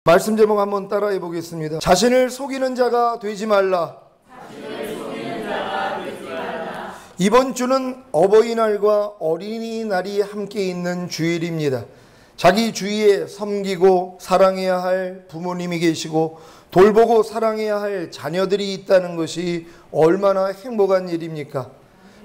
말씀 제목 한번 따라해 보겠습니다. 자신을 속이는 자가 되지 말라. 이번 주는 어버이날과 어린이날이 함께 있는 주일입니다. 자기 주위에 섬기고 사랑해야 할 부모님이 계시고 돌보고 사랑해야 할 자녀들이 있다는 것이 얼마나 행복한 일입니까?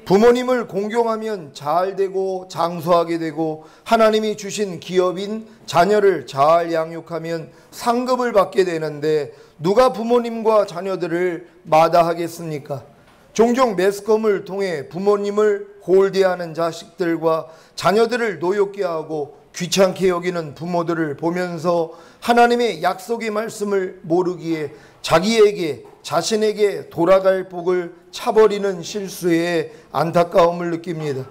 부모님을 공경하면 잘 되고 장수하게 되고 하나님이 주신 기업인 자녀를 잘 양육하면 상급을 받게 되는데 누가 부모님과 자녀들을 마다하겠습니까? 종종 매스컴을 통해 부모님을 홀대하는 자식들과 자녀들을 노엽게 하고 귀찮게 여기는 부모들을 보면서 하나님의 약속의 말씀을 모르기에 자신에게 돌아갈 복을 차버리는 실수에 안타까움을 느낍니다.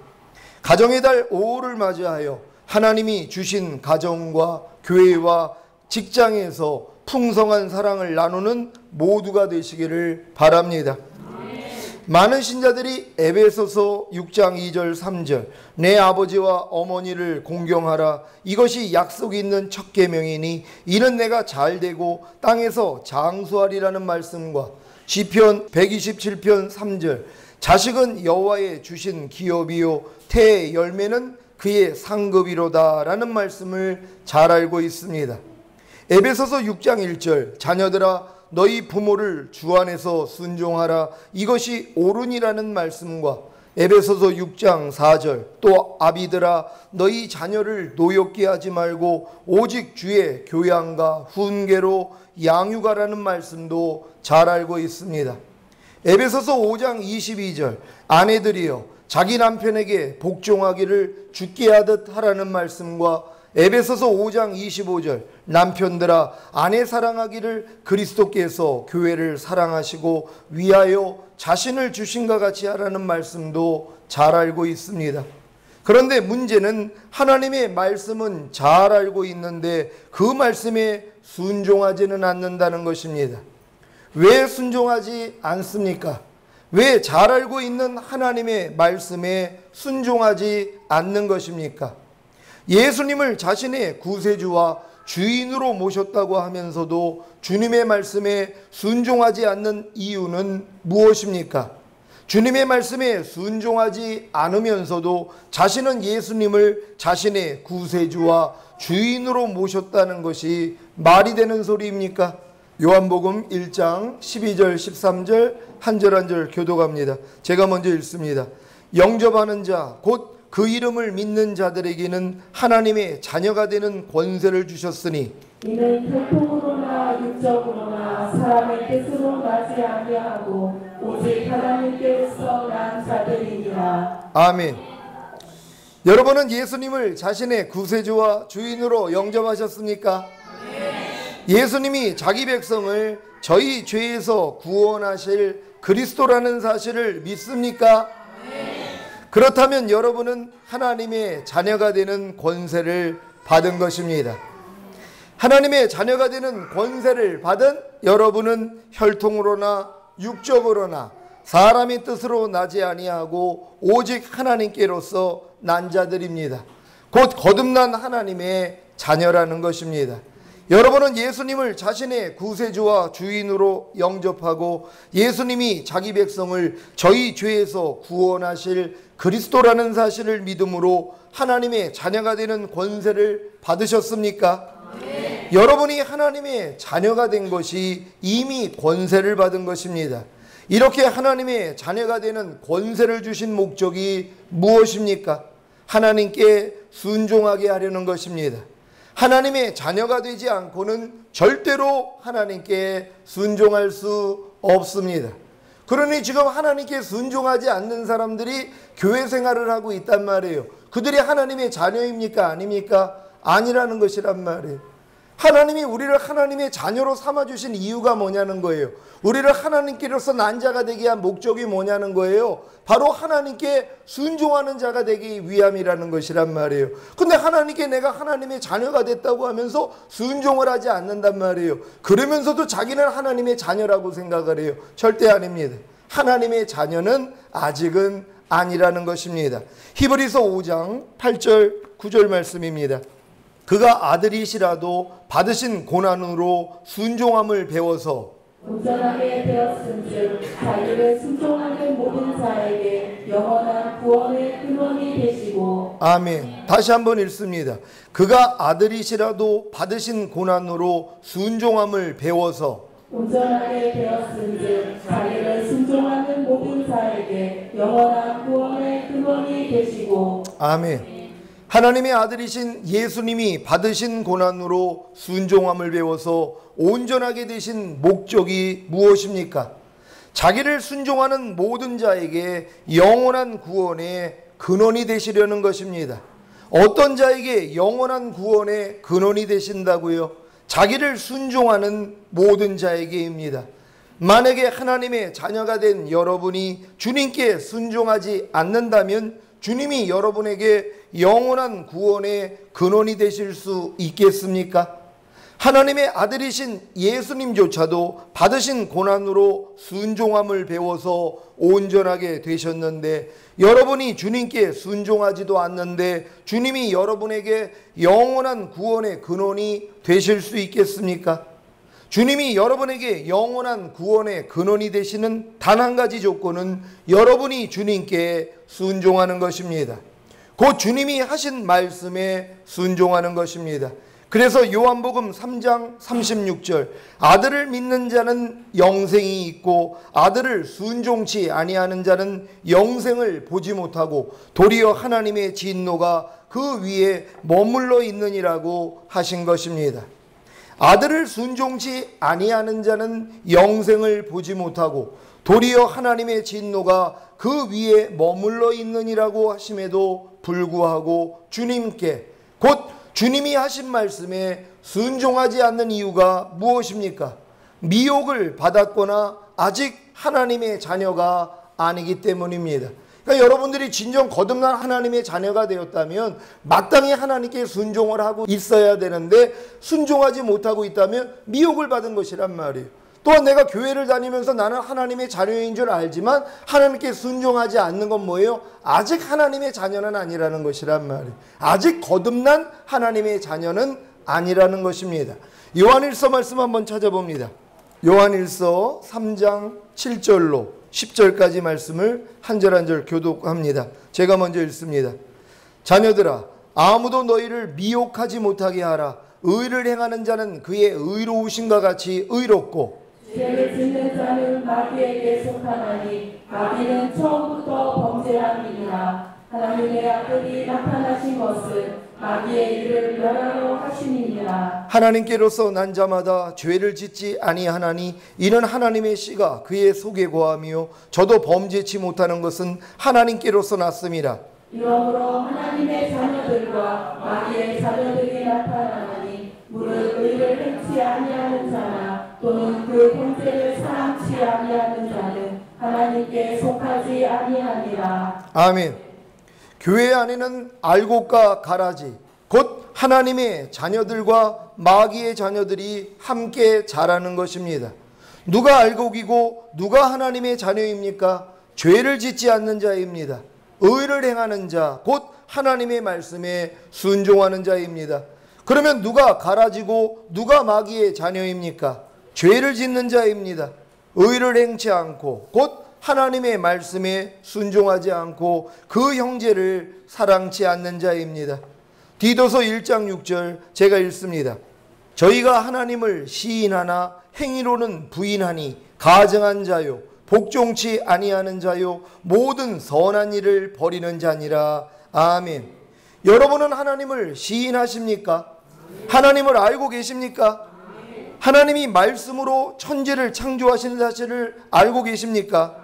가정의 달 5월을 맞이하여 하나님이 주신 가정과 교회와 직장에서 풍성한 사랑을 나누는 모두가 되시기를 바랍니다. 많은 신자들이 에베소서 6장 2절 3절 내 아버지와 어머니를 공경하라 이것이 약속이 있는 첫 계명이니 이는 내가 잘되고 땅에서 장수하리라는 말씀과 시편 127편 3절 자식은 여호와의 주신 기업이요 태의 열매는 그의 상급이로다 라는 말씀을 잘 알고 있습니다. 에베소서 6장 1절 자녀들아 너희 부모를 주 안에서 순종하라 이것이 옳으니라는 말씀과 에베소서 6장 4절 또 아비들아 너희 자녀를 노엽게 하지 말고 오직 주의 교양과 훈계로 양육하라는 말씀도 잘 알고 있습니다. 에베소서 5장 22절 아내들이여 자기 남편에게 복종하기를 주께 하듯 하라는 말씀과 에베소서 5장 25절 남편들아 아내 사랑하기를 그리스도께서 교회를 사랑하시고 위하여 자신을 주신과 같이 하라는 말씀도 잘 알고 있습니다. 그런데 문제는 하나님의 말씀은 잘 알고 있는데 그 말씀에 순종하지는 않는다는 것입니다. 왜 순종하지 않습니까? 왜 잘 알고 있는 하나님의 말씀에 순종하지 않는 것입니까? 예수님을 자신의 구세주와 주인으로 모셨다고 하면서도 주님의 말씀에 순종하지 않는 이유는 무엇입니까? 주님의 말씀에 순종하지 않으면서도 자신은 예수님을 자신의 구세주와 주인으로 모셨다는 것이 말이 되는 소리입니까? 요한복음 1장 12절 13절 한 절 한 절 교독합니다. 제가 먼저 읽습니다. 영접하는 자 곧 그 이름을 믿는 자들에게는 하나님의 자녀가 되는 권세를 주셨으니 이는 혈통으로나 육적으로나 사람의 뜻으로 나지 아니하고 오직 하나님께서 난 자들이니라. 아멘. 여러분은 예수님을 자신의 구세주와 주인으로 영접하셨습니까? 예수님이 자기 백성을 저희 죄에서 구원하실 그리스도라는 사실을 믿습니까? 그렇다면 여러분은 하나님의 자녀가 되는 권세를 받은 것입니다. 하나님의 자녀가 되는 권세를 받은 여러분은 혈통으로나 육적으로나 사람의 뜻으로 나지 아니하고 오직 하나님께로서 난 자들입니다. 곧 거듭난 하나님의 자녀라는 것입니다. 여러분은 예수님을 자신의 구세주와 주인으로 영접하고 예수님이 자기 백성을 저희 죄에서 구원하실 그리스도라는 사실을 믿음으로 하나님의 자녀가 되는 권세를 받으셨습니까? 네. 여러분이 하나님의 자녀가 된 것이 이미 권세를 받은 것입니다. 이렇게 하나님의 자녀가 되는 권세를 주신 목적이 무엇입니까? 하나님께 순종하게 하려는 것입니다. 하나님의 자녀가 되지 않고는 절대로 하나님께 순종할 수 없습니다. 그러니 지금 하나님께 순종하지 않는 사람들이 교회 생활을 하고 있단 말이에요. 그들이 하나님의 자녀입니까? 아닙니까? 아니라는 것이란 말이에요. 하나님이 우리를 하나님의 자녀로 삼아주신 이유가 뭐냐는 거예요. 우리를 하나님께로서 난 자가 되게 한 목적이 뭐냐는 거예요. 바로 하나님께 순종하는 자가 되기 위함이라는 것이란 말이에요. 근데 하나님께 내가 하나님의 자녀가 됐다고 하면서 순종을 하지 않는단 말이에요. 그러면서도 자기는 하나님의 자녀라고 생각을 해요. 절대 아닙니다. 하나님의 자녀는 아직은 아니라는 것입니다. 히브리서 5장 8절 9절 말씀입니다. 그가 아들이시라도 받으신 고난으로 순종함을 배워서 온전하게 되었은즉 자기를 순종하는 모든 자에게 영원한 구원의 근원이 되시고. 아멘. 다시 한번 읽습니다. 그가 아들이시라도 받으신 고난으로 순종함을 배워서 온전하게 되었은즉 자기를 순종하는 모든 자에게 영원한 구원의 근원이 되시고. 아멘. 하나님의 아들이신 예수님이 받으신 고난으로 순종함을 배워서 온전하게 되신 목적이 무엇입니까? 자기를 순종하는 모든 자에게 영원한 구원의 근원이 되시려는 것입니다. 어떤 자에게 영원한 구원의 근원이 되신다고요? 자기를 순종하는 모든 자에게입니다. 만약에 하나님의 자녀가 된 여러분이 주님께 순종하지 않는다면 주님이 여러분에게 영원한 구원의 근원이 되실 수 있겠습니까? 하나님의 아들이신 예수님조차도 받으신 고난으로 순종함을 배워서 온전하게 되셨는데 여러분이 주님께 순종하지도 않는데 주님이 여러분에게 영원한 구원의 근원이 되실 수 있겠습니까? 주님이 여러분에게 영원한 구원의 근원이 되시는 단 한 가지 조건은 여러분이 주님께 순종하는 것입니다. 곧 주님이 하신 말씀에 순종하는 것입니다. 그래서 요한복음 3장 36절 아들을 믿는 자는 영생이 있고 아들을 순종치 아니하는 자는 영생을 보지 못하고 도리어 하나님의 진노가 그 위에 머물러 있느니라고 하신 것입니다. 아들을 순종치 아니하는 자는 영생을 보지 못하고 도리어 하나님의 진노가 그 위에 머물러 있느니라고 하심에도 불구하고 주님께 곧 주님이 하신 말씀에 순종하지 않는 이유가 무엇입니까? 미혹을 받았거나 아직 하나님의 자녀가 아니기 때문입니다. 그러니까 여러분들이 진정 거듭난 하나님의 자녀가 되었다면 마땅히 하나님께 순종을 하고 있어야 되는데 순종하지 못하고 있다면 미혹을 받은 것이란 말이에요. 또한 내가 교회를 다니면서 나는 하나님의 자녀인 줄 알지만 하나님께 순종하지 않는 건 뭐예요? 아직 하나님의 자녀는 아니라는 것이란 말이에요. 아직 거듭난 하나님의 자녀는 아니라는 것입니다. 요한일서 말씀 한번 찾아봅니다. 요한일서 3장 7절로 10절까지 말씀을 한 절 한 절 교독합니다. 제가 먼저 읽습니다. 자녀들아 아무도 너희를 미혹하지 못하게 하라. 의를 행하는 자는 그의 의로우심과 같이 의롭고 죄를 짓는 자는 마귀에게 속하나니 마귀는 처음부터 범죄함이니라. 하나님의 아들이 나타나신 것은 마귀의 일을 멸하려 하심이니라. 하나님께로서 난 자마다 죄를 짓지 아니하나니 이는 하나님의 씨가 그의 속에 거하며 저도 범죄치 못하는 것은 하나님께로서 났음이라. 이러므로 하나님의 자녀들과 마귀의 자녀들이 나타나나니 무릇 의를 행치 아니하는 자나 또는 그 형제를 사랑치 아니하는 자는 하나님께 속하지 아니하니라. 아멘. 교회 안에는 알곡과 가라지 곧 하나님의 자녀들과 마귀의 자녀들이 함께 자라는 것입니다. 누가 알곡이고 누가 하나님의 자녀입니까? 죄를 짓지 않는 자입니다. 의를 행하는 자 곧 하나님의 말씀에 순종하는 자입니다. 그러면 누가 가라지고 누가 마귀의 자녀입니까? 죄를 짓는 자입니다. 의를 행치 않고 곧 하나님의 말씀에 순종하지 않고 그 형제를 사랑치 않는 자입니다. 디도서 1장 6절 제가 읽습니다. 저희가 하나님을 시인하나 행위로는 부인하니 가증한 자요 복종치 아니하는 자요 모든 선한 일을 버리는 자니라. 아멘. 여러분은 하나님을 시인하십니까? 하나님을 알고 계십니까? 하나님이 말씀으로 천지를 창조하신 사실을 알고 계십니까?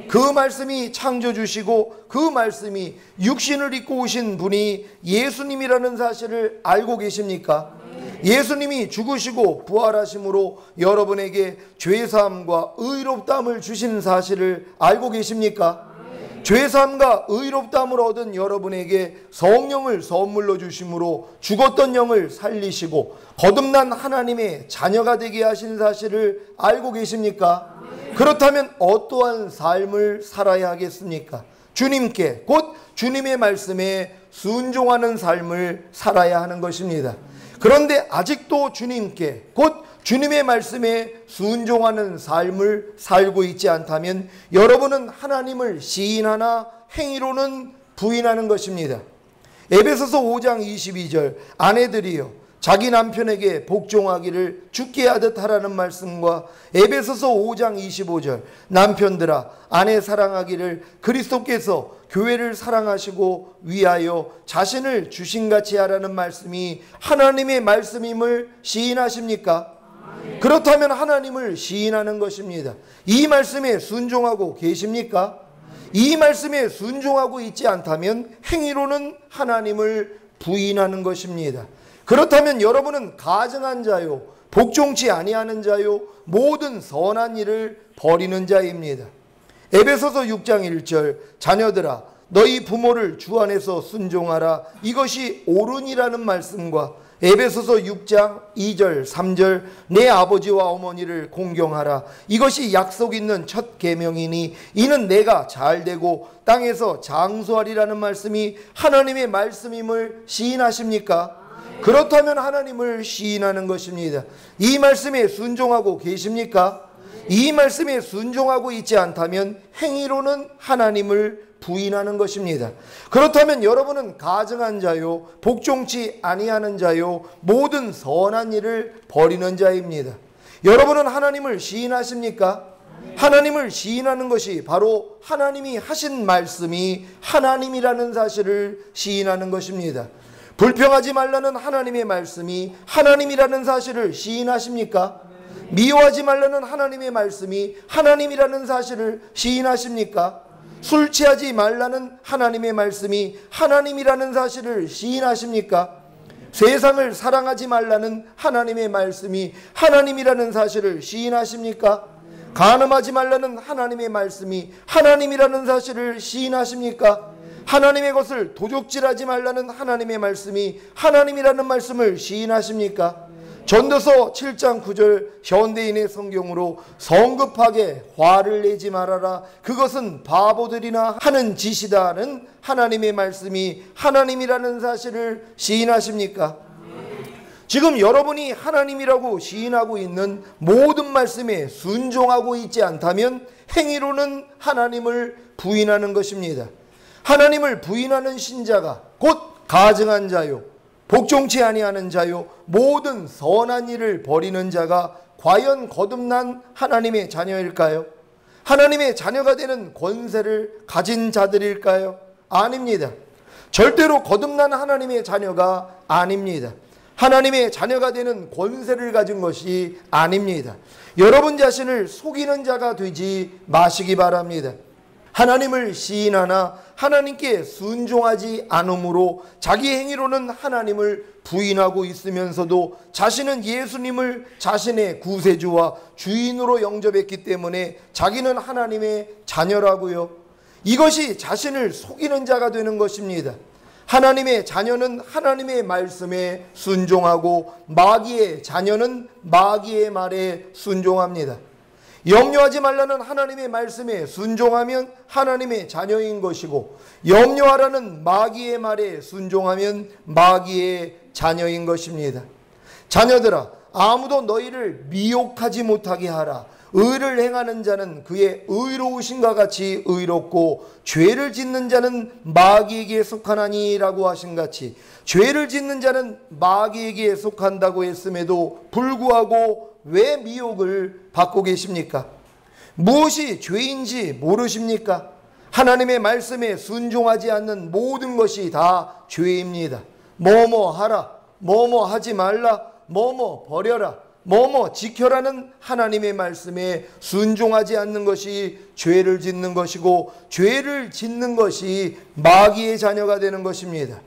그 말씀이 창조주시고 그 말씀이 육신을 입고 오신 분이 예수님이라는 사실을 알고 계십니까? 예수님이 죽으시고 부활하심으로 여러분에게 죄사함과 의롭다함을 주신 사실을 알고 계십니까? 죄사함과 의롭다함을 얻은 여러분에게 성령을 선물로 주심으로 죽었던 영을 살리시고 거듭난 하나님의 자녀가 되게 하신 사실을 알고 계십니까? 그렇다면 어떠한 삶을 살아야 하겠습니까? 주님께 곧 주님의 말씀에 순종하는 삶을 살아야 하는 것입니다. 그런데 아직도 주님께, 곧 주님의 말씀에 순종하는 삶을 살고 있지 않다면 여러분은 하나님을 시인하나 행위로는 부인하는 것입니다. 에베소서 5장 22절 아내들이여 자기 남편에게 복종하기를 죽게 하듯 하라는 말씀과 에베소서 5장 25절 남편들아 아내 사랑하기를 그리스도께서 교회를 사랑하시고 위하여 자신을 주신같이 하라는 말씀이 하나님의 말씀임을 시인하십니까? 그렇다면 하나님을 시인하는 것입니다. 이 말씀에 순종하고 계십니까? 이 말씀에 순종하고 있지 않다면 행위로는 하나님을 부인하는 것입니다. 그렇다면 여러분은 가증한 자요, 복종치 아니하는 자요, 모든 선한 일을 버리는 자입니다. 에베소서 6장 1절 자녀들아 너희 부모를 주 안에서 순종하라 이것이 옳으니라는 말씀과 에베소서 6장 2절 3절 내 아버지와 어머니를 공경하라 이것이 약속 있는 첫 계명이니 이는 내가 잘되고 땅에서 장수하리라는 말씀이 하나님의 말씀임을 시인하십니까? 그렇다면 하나님을 시인하는 것입니다. 이 말씀에 순종하고 계십니까? 이 말씀에 순종하고 있지 않다면 행위로는 하나님을 부인하는 것입니다. 그렇다면 여러분은 가증한 자요, 복종치 아니하는 자요, 모든 선한 일을 버리는 자입니다. 여러분은 하나님을 시인하십니까? 하나님을 시인하는 것이 바로 하나님이 하신 말씀이 하나님이라는 사실을 시인하는 것입니다. 불평하지 말라는 하나님의 말씀이 하나님이라는 사실을 시인하십니까? 미워하지 말라는 하나님의 말씀이 하나님이라는 사실을 시인하십니까? 술 취하지 말라는 하나님의 말씀이 하나님이라는 사실을 시인하십니까? 세상을 사랑하지 말라는 하나님의 말씀이 하나님이라는 사실을 시인하십니까? 간음하지 말라는 하나님의 말씀이 하나님이라는 사실을 시인하십니까? 하나님의 것을 도적질하지 말라는 하나님의 말씀이 하나님이라는 말씀을 시인하십니까? 전도서 7장 9절 현대인의 성경으로 성급하게 화를 내지 말아라 그것은 바보들이나 하는 짓이다는 하나님의 말씀이 하나님이라는 사실을 시인하십니까? 지금 여러분이 하나님이라고 시인하고 있는 모든 말씀에 순종하고 있지 않다면 행위로는 하나님을 부인하는 것입니다. 하나님을 부인하는 신자가 곧 가증한 자요, 복종치 아니하는 자요, 모든 선한 일을 버리는 자가 과연 거듭난 하나님의 자녀일까요? 하나님의 자녀가 되는 권세를 가진 자들일까요? 아닙니다. 절대로 거듭난 하나님의 자녀가 아닙니다. 하나님의 자녀가 되는 권세를 가진 것이 아닙니다. 여러분 자신을 속이는 자가 되지 마시기 바랍니다. 하나님을 시인하나 하나님께 순종하지 않으므로 자기 행위로는 하나님을 부인하고 있으면서도 자신은 예수님을 자신의 구세주와 주인으로 영접했기 때문에 자기는 하나님의 자녀라고요. 이것이 자신을 속이는 자가 되는 것입니다. 하나님의 자녀는 하나님의 말씀에 순종하고 마귀의 자녀는 마귀의 말에 순종합니다. 염려하지 말라는 하나님의 말씀에 순종하면 하나님의 자녀인 것이고 염려하라는 마귀의 말에 순종하면 마귀의 자녀인 것입니다. 자녀들아 아무도 너희를 미혹하지 못하게 하라. 의를 행하는 자는 그의 의로우신가 같이 의롭고 죄를 짓는 자는 마귀에게 속하나니라고 하신 같이 죄를 짓는 자는 마귀에게 속한다고 했음에도 불구하고 왜 미혹을 받고 계십니까? 무엇이 죄인지 모르십니까? 하나님의 말씀에 순종하지 않는 모든 것이 다 죄입니다. 뭐뭐 하라, 뭐뭐 하지 말라, 뭐뭐 버려라, 뭐뭐 지켜라는 하나님의 말씀에 순종하지 않는 것이 죄를 짓는 것이고 죄를 짓는 것이 마귀의 자녀가 되는 것입니다.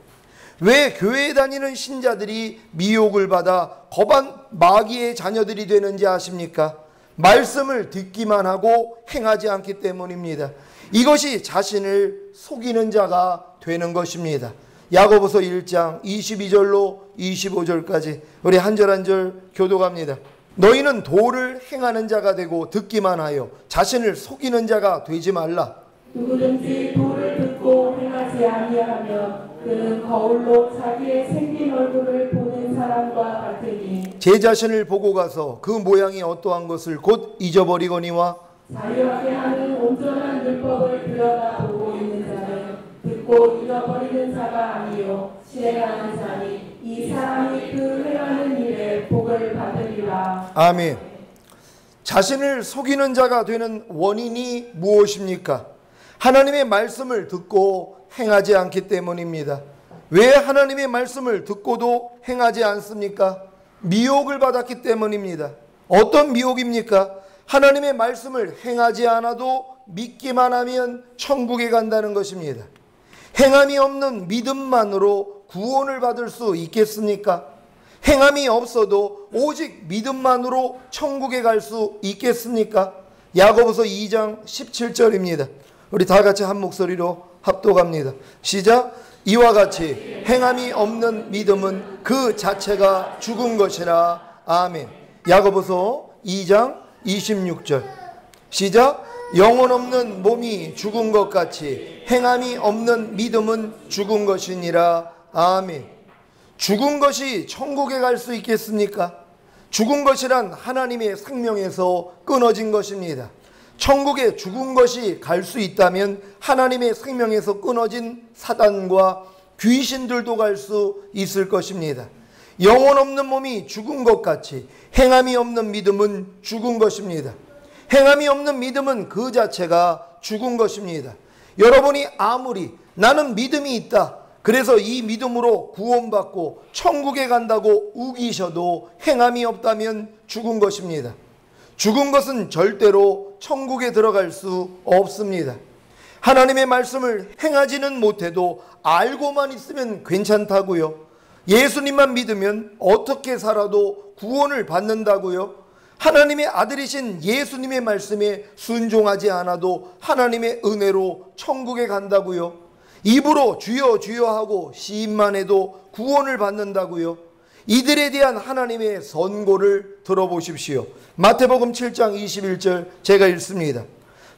왜 교회에 다니는 신자들이 미혹을 받아 거반 마귀의 자녀들이 되는지 아십니까? 말씀을 듣기만 하고 행하지 않기 때문입니다. 이것이 자신을 속이는 자가 되는 것입니다. 야고보서 1장 22절로 25절까지 우리 한 절 한 절 교독합니다. 너희는 도를 행하는 자가 되고 듣기만 하여 자신을 속이는 자가 되지 말라. 누구든지 도를 듣고 행하지 아니하며 그는 거울로 자기의 생긴 얼굴을 보는 사람과 같으니 제 자신을 보고 가서 그 모양이 어떠한 것을 곧 잊어버리거니와 자유하게 하는 온전한 율법을 들여다보고 있는 자는 듣고 잃어버리는 자가 아니요 실행하는 자니 이 사람이 그 행하는 일에 복을 받으리라. 아멘. 자신을 속이는 자가 되는 원인이 무엇입니까? 하나님의 말씀을 듣고 행하지 않기 때문입니다. 왜 하나님의 말씀을 듣고도 행하지 않습니까? 미혹을 받았기 때문입니다. 어떤 미혹입니까? 하나님의 말씀을 행하지 않아도 믿기만 하면 천국에 간다는 것입니다. 행함이 없는 믿음만으로 구원을 받을 수 있겠습니까? 행함이 없어도 오직 믿음만으로 천국에 갈 수 있겠습니까? 야고보서 2장 17절입니다. 우리 다 같이 한 목소리로 합독합니다. 시작. 이와 같이 행함이 없는 믿음은 그 자체가 죽은 것이라. 아멘. 야고보서 2장 26절. 시작. 영혼 없는 몸이 죽은 것 같이 행함이 없는 믿음은 죽은 것이니라. 아멘. 죽은 것이 천국에 갈 수 있겠습니까? 죽은 것이란 하나님의 생명에서 끊어진 것입니다. 천국에 죽은 것이 갈 수 있다면 하나님의 생명에서 끊어진 사단과 귀신들도 갈 수 있을 것입니다. 영혼 없는 몸이 죽은 것 같이 행함이 없는 믿음은 죽은 것입니다. 행함이 없는 믿음은 그 자체가 죽은 것입니다. 여러분이 아무리 나는 믿음이 있다, 그래서 이 믿음으로 구원받고 천국에 간다고 우기셔도 행함이 없다면 죽은 것입니다. 죽은 것은 절대로 천국에 들어갈 수 없습니다. 하나님의 말씀을 행하지는 못해도 알고만 있으면 괜찮다고요? 예수님만 믿으면 어떻게 살아도 구원을 받는다고요? 하나님의 아들이신 예수님의 말씀에 순종하지 않아도 하나님의 은혜로 천국에 간다고요? 입으로 주여 주여 하고 시인만 해도 구원을 받는다고요? 이들에 대한 하나님의 선고를 들어보십시오. 마태복음 7장 21절 제가 읽습니다.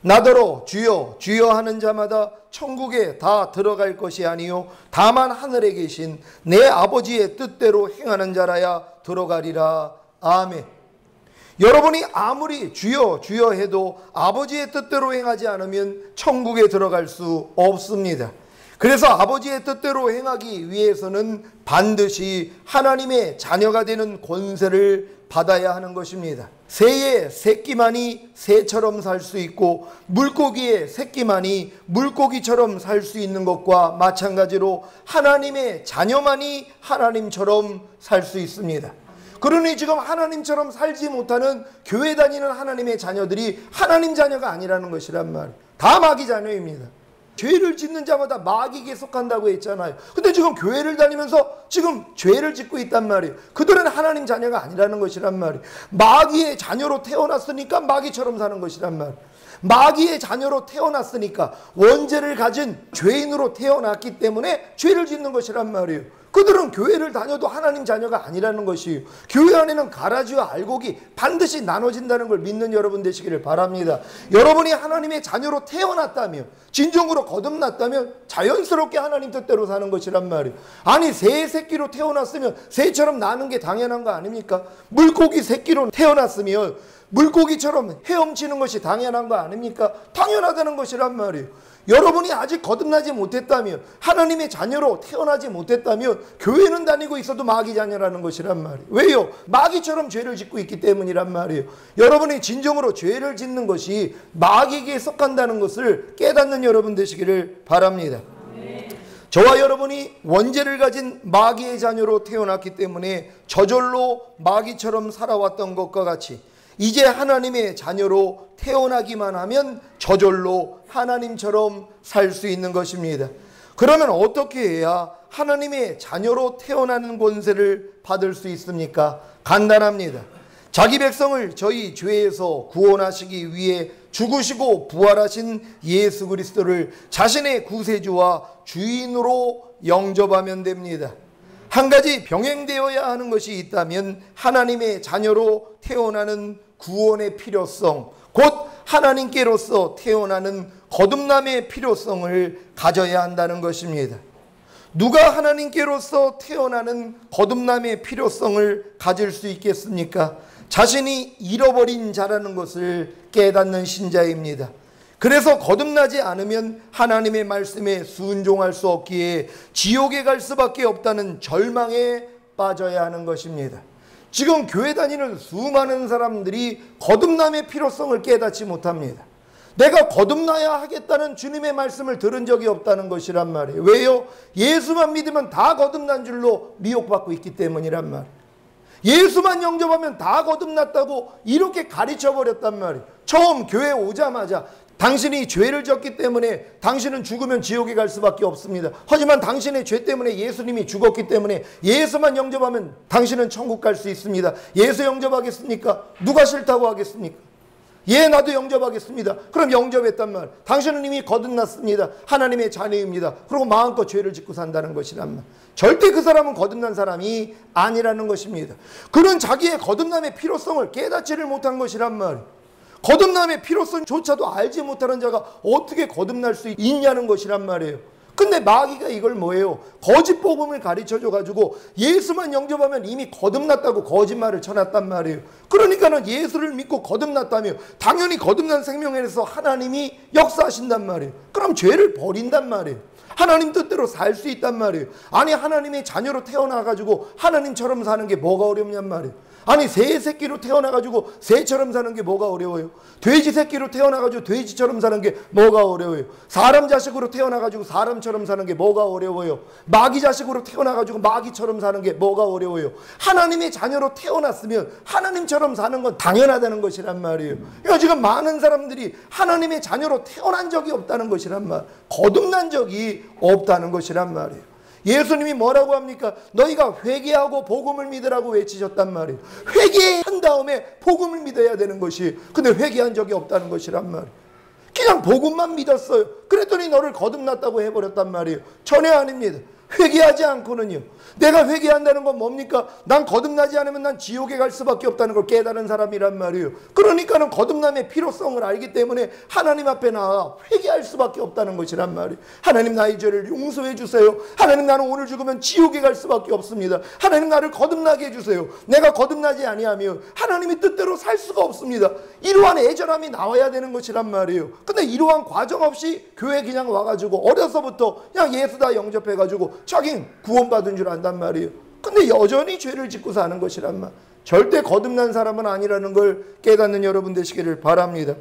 나더러 주여 주여 하는 자마다 천국에 다 들어갈 것이 아니요 다만 하늘에 계신 내 아버지의 뜻대로 행하는 자라야 들어가리라. 아멘. 여러분이 아무리 주여 주여 해도 아버지의 뜻대로 행하지 않으면 천국에 들어갈 수 없습니다. 그래서 아버지의 뜻대로 행하기 위해서는 반드시 하나님의 자녀가 되는 권세를 받아야 하는 것입니다. 새의 새끼만이 새처럼 살 수 있고 물고기의 새끼만이 물고기처럼 살 수 있는 것과 마찬가지로 하나님의 자녀만이 하나님처럼 살 수 있습니다. 그러니 지금 하나님처럼 살지 못하는 교회 다니는 하나님의 자녀들이 하나님 자녀가 아니라는 것이란 말이에요. 다 마귀 자녀입니다. 죄를 짓는 자마다 마귀에게 속한다고 했잖아요. 근데 지금 교회를 다니면서 지금 죄를 짓고 있단 말이에요. 그들은 하나님 자녀가 아니라는 것이란 말이에요. 마귀의 자녀로 태어났으니까 마귀처럼 사는 것이란 말이에요. 마귀의 자녀로 태어났으니까 원죄를 가진 죄인으로 태어났기 때문에 죄를 짓는 것이란 말이에요. 그들은 교회를 다녀도 하나님 자녀가 아니라는 것이에요. 교회 안에는 가라지와 알곡이 반드시 나눠진다는 걸 믿는 여러분 되시기를 바랍니다. 여러분이 하나님의 자녀로 태어났다면, 진정으로 거듭났다면 자연스럽게 하나님 뜻대로 사는 것이란 말이에요. 아니 새 새끼로 태어났으면 새처럼 나는 게 당연한 거 아닙니까? 물고기 새끼로 태어났으면 물고기처럼 헤엄치는 것이 당연한 거 아닙니까? 당연하다는 것이란 말이에요. 여러분이 아직 거듭나지 못했다면, 하나님의 자녀로 태어나지 못했다면 교회는 다니고 있어도 마귀 자녀라는 것이란 말이에요. 왜요? 마귀처럼 죄를 짓고 있기 때문이란 말이에요. 여러분이 진정으로 죄를 짓는 것이 마귀에게 속한다는 것을 깨닫는 여러분 되시기를 바랍니다. 저와 여러분이 원죄를 가진 마귀의 자녀로 태어났기 때문에 저절로 마귀처럼 살아왔던 것과 같이 이제 하나님의 자녀로 태어나기만 하면 저절로 하나님처럼 살 수 있는 것입니다. 그러면 어떻게 해야 하나님의 자녀로 태어나는 권세를 받을 수 있습니까? 간단합니다. 자기 백성을 저희 죄에서 구원하시기 위해 죽으시고 부활하신 예수 그리스도를 자신의 구세주와 주인으로 영접하면 됩니다. 한 가지 병행되어야 하는 것이 있다면 하나님의 자녀로 태어나는 구원의 필요성, 곧 하나님께로서 태어나는 거듭남의 필요성을 가져야 한다는 것입니다. 누가 하나님께로서 태어나는 거듭남의 필요성을 가질 수 있겠습니까? 자신이 잃어버린 자라는 것을 깨닫는 신자입니다. 그래서 거듭나지 않으면 하나님의 말씀에 순종할 수 없기에 지옥에 갈 수밖에 없다는 절망에 빠져야 하는 것입니다. 지금 교회 다니는 수많은 사람들이 거듭남의 필요성을 깨닫지 못합니다. 내가 거듭나야 하겠다는 주님의 말씀을 들은 적이 없다는 것이란 말이에요. 왜요? 예수만 믿으면 다 거듭난 줄로 미혹받고 있기 때문이란 말이에요. 예수만 영접하면 다 거듭났다고 이렇게 가르쳐버렸단 말이에요. 처음 교회 오자마자 당신이 죄를 졌기 때문에 당신은 죽으면 지옥에 갈 수밖에 없습니다. 하지만 당신의 죄 때문에 예수님이 죽었기 때문에 예수만 영접하면 당신은 천국 갈 수 있습니다. 예수 영접하겠습니까? 누가 싫다고 하겠습니까? 예, 나도 영접하겠습니다. 그럼 영접했단 말. 당신은 이미 거듭났습니다. 하나님의 자녀입니다. 그리고 마음껏 죄를 짓고 산다는 것이란 말. 절대 그 사람은 거듭난 사람이 아니라는 것입니다. 그는 자기의 거듭남의 필요성을 깨닫지를 못한 것이란 말. 거듭남의 필요성조차도 알지 못하는 자가 어떻게 거듭날 수 있냐는 것이란 말이에요. 근데 마귀가 이걸 뭐예요? 거짓 복음을 가르쳐줘가지고 예수만 영접하면 이미 거듭났다고 거짓말을 쳐놨단 말이에요. 그러니까는 예수를 믿고 거듭났다며 당연히 거듭난 생명에서 하나님이 역사하신단 말이에요. 그럼 죄를 버린단 말이에요. 하나님 뜻대로 살 수 있단 말이에요. 아니 하나님의 자녀로 태어나가지고 하나님처럼 사는 게 뭐가 어렵냔 말이에요. 아니 새 새끼로 태어나가지고 새처럼 사는 게 뭐가 어려워요? 돼지 새끼로 태어나가지고 돼지처럼 사는 게 뭐가 어려워요? 사람 자식으로 태어나가지고 사람처럼 사는 게 뭐가 어려워요? 마귀 자식으로 태어나가지고 마귀처럼 사는 게 뭐가 어려워요? 하나님의 자녀로 태어났으면 하나님처럼 사는 건 당연하다는 것이란 말이에요. 그러니까 지금 많은 사람들이 하나님의 자녀로 태어난 적이 없다는 것이란 말, 거듭난 적이 없다는 것이란 말이에요. 예수님이 뭐라고 합니까? 너희가 회개하고 복음을 믿으라고 외치셨단 말이에요. 회개한 다음에 복음을 믿어야 되는 것이, 근데 회개한 적이 없다는 것이란 말이에요. 그냥 복음만 믿었어요. 그랬더니 너를 거듭났다고 해버렸단 말이에요. 전혀 아닙니다. 회개하지 않고는요. 내가 회개한다는 건 뭡니까? 난 거듭나지 않으면 난 지옥에 갈 수밖에 없다는 걸 깨달은 사람이란 말이에요. 그러니까는 거듭남의 필요성을 알기 때문에 하나님 앞에 나와 회개할 수밖에 없다는 것이란 말이에요. 하나님 나의 죄를 용서해 주세요. 하나님 나는 오늘 죽으면 지옥에 갈 수밖에 없습니다. 하나님 나를 거듭나게 해주세요. 내가 거듭나지 아니하면 하나님의 뜻대로 살 수가 없습니다. 이러한 애절함이 나와야 되는 것이란 말이에요. 근데 이러한 과정 없이 교회 그냥 와가지고 어려서부터 그냥 예수 다 영접해가지고 자긴 구원받은 줄 안단 말이에요. 근데 여전히 죄를 짓고 사는 것이란 말. 절대 거듭난 사람은 아니라는 걸 깨닫는 여러분 되시기를 바랍니다.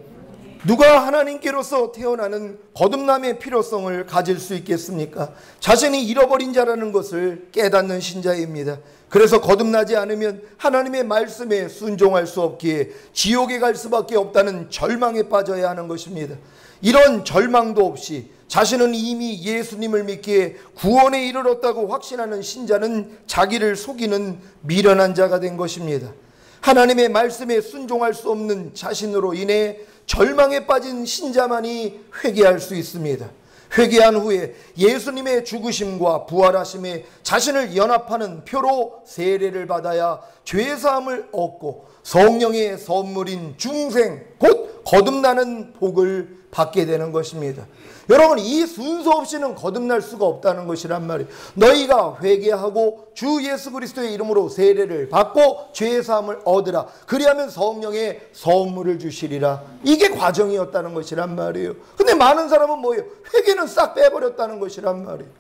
누가 하나님께로서 태어나는 거듭남의 필요성을 가질 수 있겠습니까? 자신이 잃어버린 자라는 것을 깨닫는 신자입니다. 그래서 거듭나지 않으면 하나님의 말씀에 순종할 수 없기에 지옥에 갈 수밖에 없다는 절망에 빠져야 하는 것입니다. 이런 절망도 없이 자신은 이미 예수님을 믿기에 구원에 이르렀다고 확신하는 신자는 자기를 속이는 미련한 자가 된 것입니다. 하나님의 말씀에 순종할 수 없는 자신으로 인해 절망에 빠진 신자만이 회개할 수 있습니다. 회개한 후에 예수님의 죽으심과 부활하심에 자신을 연합하는 표로 세례를 받아야 죄사함을 얻고 성령의 선물인 중생 곧 거듭나는 복을 받게 되는 것입니다. 여러분, 이 순서 없이는 거듭날 수가 없다는 것이란 말이에요. 너희가 회개하고 주 예수 그리스도의 이름으로 세례를 받고 죄사함을 얻으라. 그리하면 성령의 선물을 주시리라. 이게 과정이었다는 것이란 말이에요. 근데 많은 사람은 뭐예요? 회개는 싹 빼버렸다는 것이란 말이에요.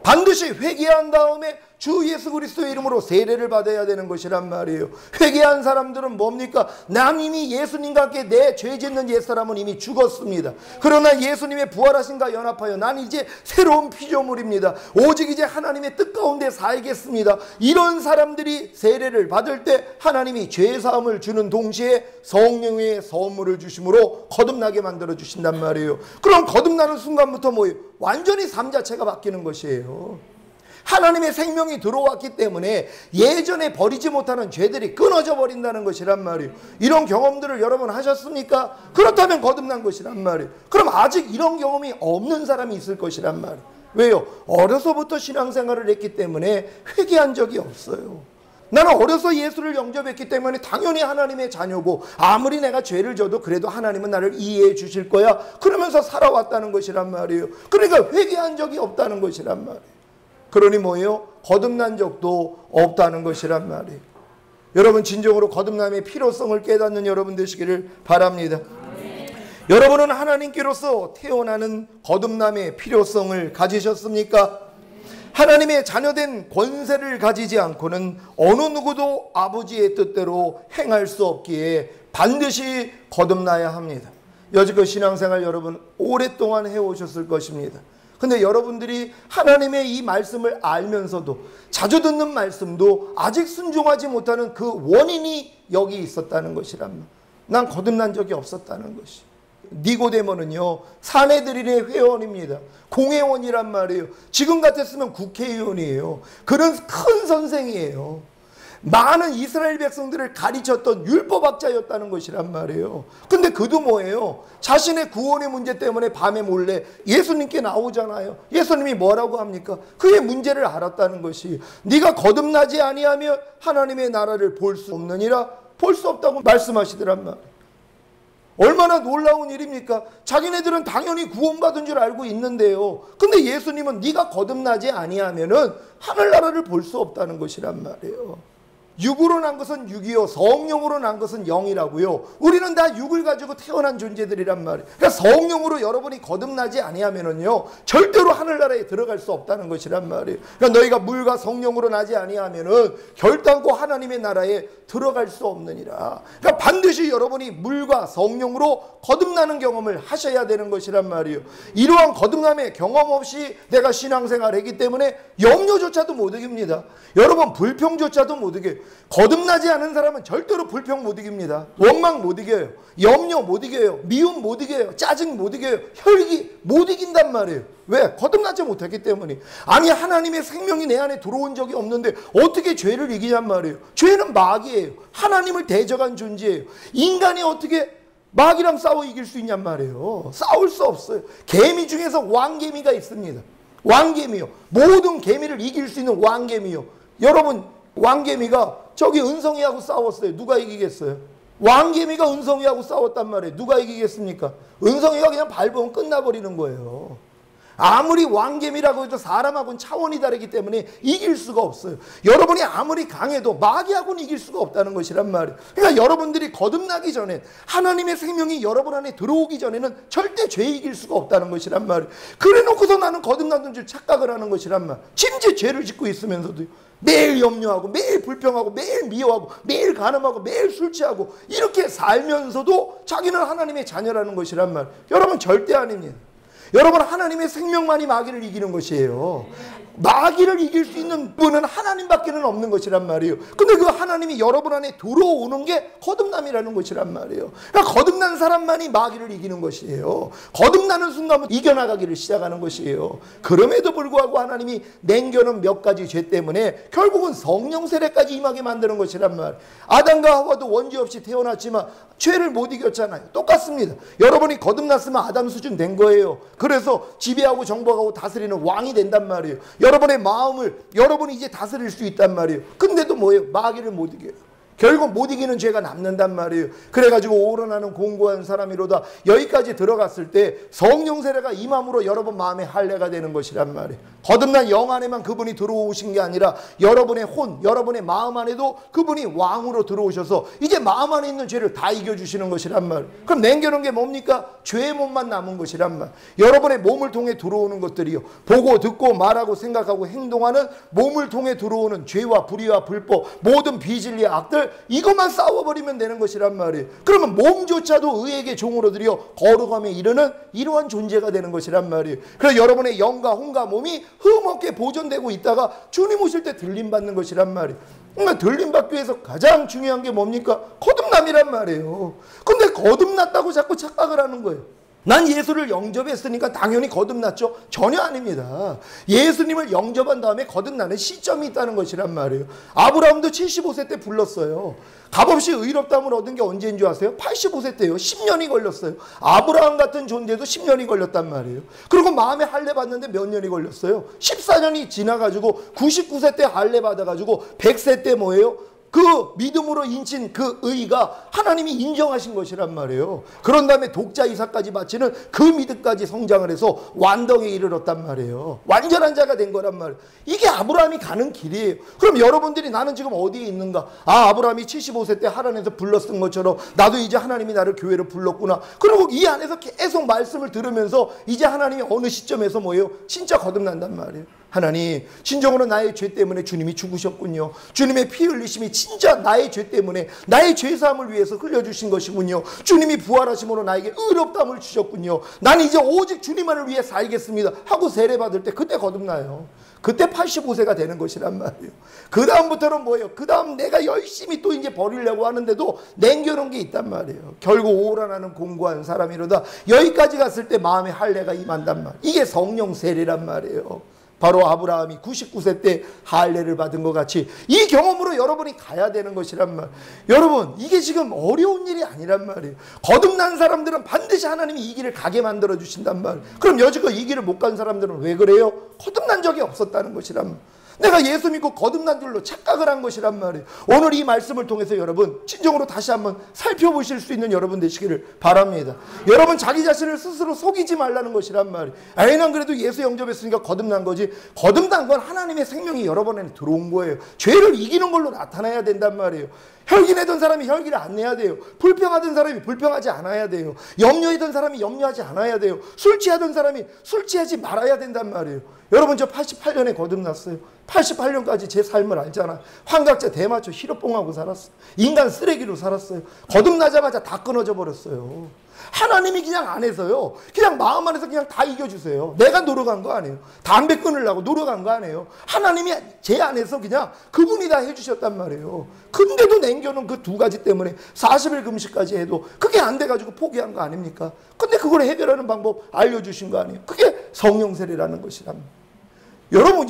반드시 회개한 다음에 주 예수 그리스도의 이름으로 세례를 받아야 되는 것이란 말이에요. 회개한 사람들은 뭡니까? 난 이미 예수님과 함께 내 죄 짓는 옛사람은 이미 죽었습니다. 그러나 예수님의 부활하심과 연합하여 난 이제 새로운 피조물입니다. 오직 이제 하나님의 뜻 가운데 살겠습니다. 이런 사람들이 세례를 받을 때 하나님이 죄사함을 주는 동시에 성령의 선물을 주심으로 거듭나게 만들어 주신단 말이에요. 그럼 거듭나는 순간부터 뭐예요? 완전히 삶 자체가 바뀌는 것이에요. 하나님의 생명이 들어왔기 때문에 예전에 버리지 못하는 죄들이 끊어져 버린다는 것이란 말이에요. 이런 경험들을 여러분 하셨습니까? 그렇다면 거듭난 것이란 말이에요. 그럼 아직 이런 경험이 없는 사람이 있을 것이란 말이에요. 왜요? 어려서부터 신앙생활을 했기 때문에 회개한 적이 없어요. 나는 어려서 예수를 영접했기 때문에 당연히 하나님의 자녀고 아무리 내가 죄를 져도 그래도 하나님은 나를 이해해 주실 거야 그러면서 살아왔다는 것이란 말이에요. 그러니까 회개한 적이 없다는 것이란 말이에요. 그러니 뭐예요? 거듭난 적도 없다는 것이란 말이에요. 여러분 진정으로 거듭남의 필요성을 깨닫는 여러분 되시기를 바랍니다. 여러분은 하나님께로서 태어나는 거듭남의 필요성을 가지셨습니까? 하나님의 자녀된 권세를 가지지 않고는 어느 누구도 아버지의 뜻대로 행할 수 없기에 반드시 거듭나야 합니다. 여지껏 신앙생활 여러분 오랫동안 해오셨을 것입니다. 근데 여러분들이 하나님의 이 말씀을 알면서도 자주 듣는 말씀도 아직 순종하지 못하는 그 원인이 여기 있었다는 것이란 말. 난 거듭난 적이 없었다는 것이. 니고데모는요 사내들인의 회원입니다. 공회원이란 말이에요. 지금 같았으면 국회의원이에요. 그런 큰 선생이에요. 많은 이스라엘 백성들을 가르쳤던 율법학자였다는 것이란 말이에요. 근데 그도 뭐예요? 자신의 구원의 문제 때문에 밤에 몰래 예수님께 나오잖아요. 예수님이 뭐라고 합니까? 그의 문제를 알았다는 것이 네가 거듭나지 아니하면 하나님의 나라를 볼 수 없느니라. 볼 수 없다고 말씀하시더란 말이에요. 얼마나 놀라운 일입니까? 자기네들은 당연히 구원받은 줄 알고 있는데요. 근데 예수님은 네가 거듭나지 아니하면은 하늘나라를 볼 수 없다는 것이란 말이에요. 육으로 난 것은 육이요 성령으로 난 것은 영이라고요. 우리는 다 육을 가지고 태어난 존재들이란 말이에요. 그러니까 성령으로 여러분이 거듭나지 아니하면은요 절대로 하늘나라에 들어갈 수 없다는 것이란 말이에요. 그러니까 너희가 물과 성령으로 나지 아니하면은 결단코 하나님의 나라에 들어갈 수 없느니라. 그러니까 반드시 여러분이 물과 성령으로 거듭나는 경험을 하셔야 되는 것이란 말이에요. 이러한 거듭남의 경험 없이 내가 신앙생활을 했기 때문에 염려조차도 못 이깁니다. 여러분 불평조차도 못 이겨요. 거듭나지 않은 사람은 절대로 불평 못 이깁니다. 원망 못 이겨요. 염려 못 이겨요. 미움 못 이겨요. 짜증 못 이겨요. 혈기 못 이긴단 말이에요. 왜? 거듭나지 못했기 때문에. 아니 하나님의 생명이 내 안에 들어온 적이 없는데 어떻게 죄를 이기냔 말이에요. 죄는 마귀예요. 하나님을 대적한 존재예요. 인간이 어떻게 마귀랑 싸워 이길 수 있냔 말이에요. 싸울 수 없어요. 개미 중에서 왕개미가 있습니다. 왕개미요. 모든 개미를 이길 수 있는 왕개미요. 여러분 왕개미가 저기 은성이하고 싸웠어요. 누가 이기겠어요? 왕개미가 은성이하고 싸웠단 말이에요. 누가 이기겠습니까? 은성이가 그냥 밟으면 끝나버리는 거예요. 아무리 왕개미라고 해도 사람하고는 차원이 다르기 때문에 이길 수가 없어요. 여러분이 아무리 강해도 마귀하고는 이길 수가 없다는 것이란 말이에요. 그러니까 여러분들이 거듭나기 전에 하나님의 생명이 여러분 안에 들어오기 전에는 절대 죄 이길 수가 없다는 것이란 말이에요. 그래 놓고서 나는 거듭났던 줄 착각을 하는 것이란 말이에요. 심지어 죄를 짓고 있으면서도 매일 염려하고 매일 불평하고 매일 미워하고 매일 간음하고 매일 술 취하고 이렇게 살면서도 자기는 하나님의 자녀라는 것이란 말이에요. 여러분 절대 아닙니다. 여러분 하나님의 생명만이 마귀를 이기는 것이에요. 마귀를 이길 수 있는 분은 하나님밖에 없는 것이란 말이에요. 근데 그 하나님이 여러분 안에 들어오는 게 거듭남이라는 것이란 말이에요. 그러니까 거듭난 사람만이 마귀를 이기는 것이에요. 거듭나는 순간부터 이겨나가기를 시작하는 것이에요. 그럼에도 불구하고 하나님이 냉겨놓은 몇 가지 죄 때문에 결국은 성령 세례까지 임하게 만드는 것이란 말이에요. 아담과 하와도 원죄 없이 태어났지만 죄를 못 이겼잖아요. 똑같습니다. 여러분이 거듭났으면 아담 수준 된 거예요. 그래서 지배하고 정복하고 다스리는 왕이 된단 말이에요. 여러분의 마음을 여러분이 이제 다스릴 수 있단 말이에요. 근데도 뭐예요? 마귀를 못 이겨요. 결국 못 이기는 죄가 남는단 말이에요. 그래가지고 오른하는 공고한 사람이로다. 여기까지 들어갔을 때 성령 세례가 임함으로 여러분 마음에 할례가 되는 것이란 말이에요. 거듭난 영 안에만 그분이 들어오신 게 아니라 여러분의 혼, 여러분의 마음 안에도 그분이 왕으로 들어오셔서 이제 마음 안에 있는 죄를 다 이겨주시는 것이란 말이에요. 그럼 남겨놓은 게 뭡니까? 죄의 몸만 남은 것이란 말. 여러분의 몸을 통해 들어오는 것들이요. 보고 듣고 말하고 생각하고 행동하는 몸을 통해 들어오는 죄와 불의와 불법, 모든 비진리의 악들 이것만 싸워버리면 되는 것이란 말이에요. 그러면 몸조차도 의에게 종으로 들여 거룩함에 이르는 이러한 존재가 되는 것이란 말이에요. 그래서 여러분의 영과 혼과 몸이 흠없게 보존되고 있다가 주님 오실 때 들림받는 것이란 말이에요. 그러니까 들림받기 위해서 가장 중요한 게 뭡니까? 거듭남이란 말이에요. 근데 거듭났다고 자꾸 착각을 하는 거예요. 난 예수를 영접했으니까 당연히 거듭났죠? 전혀 아닙니다. 예수님을 영접한 다음에 거듭나는 시점이 있다는 것이란 말이에요. 아브라함도 75세 때 불렀어요. 값없이 의롭다함을 얻은 게 언제인 줄 아세요? 85세 때요. 10년이 걸렸어요. 아브라함 같은 존재도 10년이 걸렸단 말이에요. 그리고 마음에 할례 받는데 몇 년이 걸렸어요? 14년이 지나가지고 99세 때 할례 받아가지고 100세 때 뭐예요? 그 믿음으로 인친 그 의가 하나님이 인정하신 것이란 말이에요. 그런 다음에 독자 이삭까지 바치는 그 믿음까지 성장을 해서 완덕에 이르렀단 말이에요. 완전한 자가 된 거란 말이에요. 이게 아브라함이 가는 길이에요. 그럼 여러분들이 나는 지금 어디에 있는가? 아브라함이 75세 때 하나님에서 불렀던 것처럼 나도 이제 하나님이 나를 교회로 불렀구나. 그리고 이 안에서 계속 말씀을 들으면서 이제 하나님이 어느 시점에서 뭐예요? 진짜 거듭난단 말이에요. 하나님, 진정으로 나의 죄 때문에 주님이 죽으셨군요. 주님의 피 흘리심이 진짜 나의 죄 때문에 나의 죄사함을 위해서 흘려주신 것이군요. 주님이 부활하심으로 나에게 의롭다함을 주셨군요. 나는 이제 오직 주님만을 위해 살겠습니다 하고 세례받을 때 그때 거듭나요. 그때 85세가 되는 것이란 말이에요. 그 다음부터는 뭐예요? 그 다음 내가 열심히 또 이제 버리려고 하는데도 남겨놓은 게 있단 말이에요. 결국 오라나는 공고한 사람이로다. 여기까지 갔을 때 마음에 할례가 임한단 말이에요. 이게 성령 세례란 말이에요. 바로 아브라함이 99세 때 할례를 받은 것 같이 이 경험으로 여러분이 가야 되는 것이란 말. 여러분, 이게 지금 어려운 일이 아니란 말이에요. 거듭난 사람들은 반드시 하나님이 이 길을 가게 만들어 주신단 말. 그럼 여지껏 이 길을 못 간 사람들은 왜 그래요? 거듭난 적이 없었다는 것이란 말. 내가 예수 믿고 거듭난 줄로 착각을 한 것이란 말이에요. 오늘 이 말씀을 통해서 여러분 진정으로 다시 한번 살펴보실 수 있는 여러분 되시기를 바랍니다. 여러분 자기 자신을 스스로 속이지 말라는 것이란 말이에요. 아니 난 그래도 예수 영접했으니까 거듭난 거지. 거듭난 건 하나님의 생명이 여러분에게 들어온 거예요. 죄를 이기는 걸로 나타나야 된단 말이에요. 혈기내던 사람이 혈기를 안 내야 돼요. 불평하던 사람이 불평하지 않아야 돼요. 염려하던 사람이 염려하지 않아야 돼요. 술 취하던 사람이 술 취하지 말아야 된단 말이에요. 여러분 저 88년에 거듭났어요. 88년까지 제 삶을 알잖아. 환각자 대마초 히로뽕하고 살았어요. 인간 쓰레기로 살았어요. 거듭나자마자 다 끊어져 버렸어요. 하나님이 그냥 안 해서요. 그냥 마음 안에서 그냥 다 이겨주세요. 내가 노력한 거 아니에요. 담배 끊으려고 노력한 거 아니에요. 하나님이 제 안에서 그냥 그분이 다 해주셨단 말이에요. 근데도 남겨놓은 그 두 가지 때문에 40일 금식까지 해도 그게 안 돼가지고 포기한 거 아닙니까? 근데 그걸 해결하는 방법 알려주신 거 아니에요. 그게 성령세례라는 것이란 말이에요.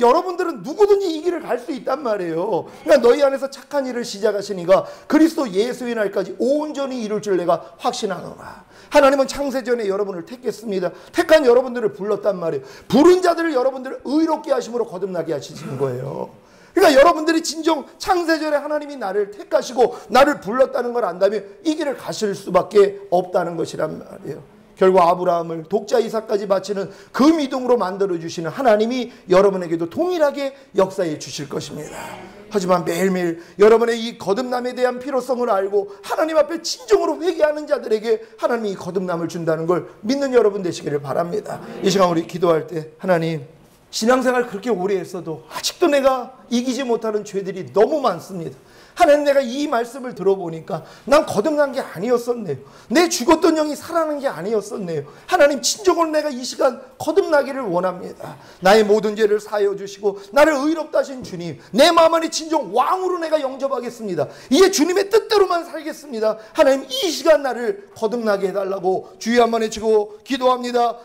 여러분들은 누구든지 이 길을 갈 수 있단 말이에요. 그러니까 너희 안에서 착한 일을 시작하시니까 그리스도 예수의 날까지 온전히 이룰 줄 내가 확신하노라. 하나님은 창세전에 여러분을 택했습니다. 택한 여러분들을 불렀단 말이에요. 부른 자들을 여러분들을 의롭게 하심으로 거듭나게 하시는 거예요. 그러니까 여러분들이 진정 창세전에 하나님이 나를 택하시고 나를 불렀다는 걸 안다면 이 길을 가실 수밖에 없다는 것이란 말이에요. 결국 아브라함을 독자 이삭까지 바치는 그 믿음으로 만들어주시는 하나님이 여러분에게도 동일하게 역사해 주실 것입니다. 하지만 매일매일 여러분의 이 거듭남에 대한 필요성을 알고 하나님 앞에 진정으로 회개하는 자들에게 하나님이 거듭남을 준다는 걸 믿는 여러분 되시기를 바랍니다. 이 시간 우리 기도할 때 하나님, 신앙생활 그렇게 오래 했어도 아직도 내가 이기지 못하는 죄들이 너무 많습니다. 하나님, 내가 이 말씀을 들어보니까 난 거듭난 게 아니었었네요. 내 죽었던 영이 살아난 게 아니었었네요. 하나님, 진정으로 내가 이 시간 거듭나기를 원합니다. 나의 모든 죄를 사하여 주시고 나를 의롭다 하신 주님, 내 마음 안에 진정 왕으로 내가 영접하겠습니다. 이제 주님의 뜻대로만 살겠습니다. 하나님, 이 시간 나를 거듭나게 해달라고 주여 한번 외치고 기도합니다.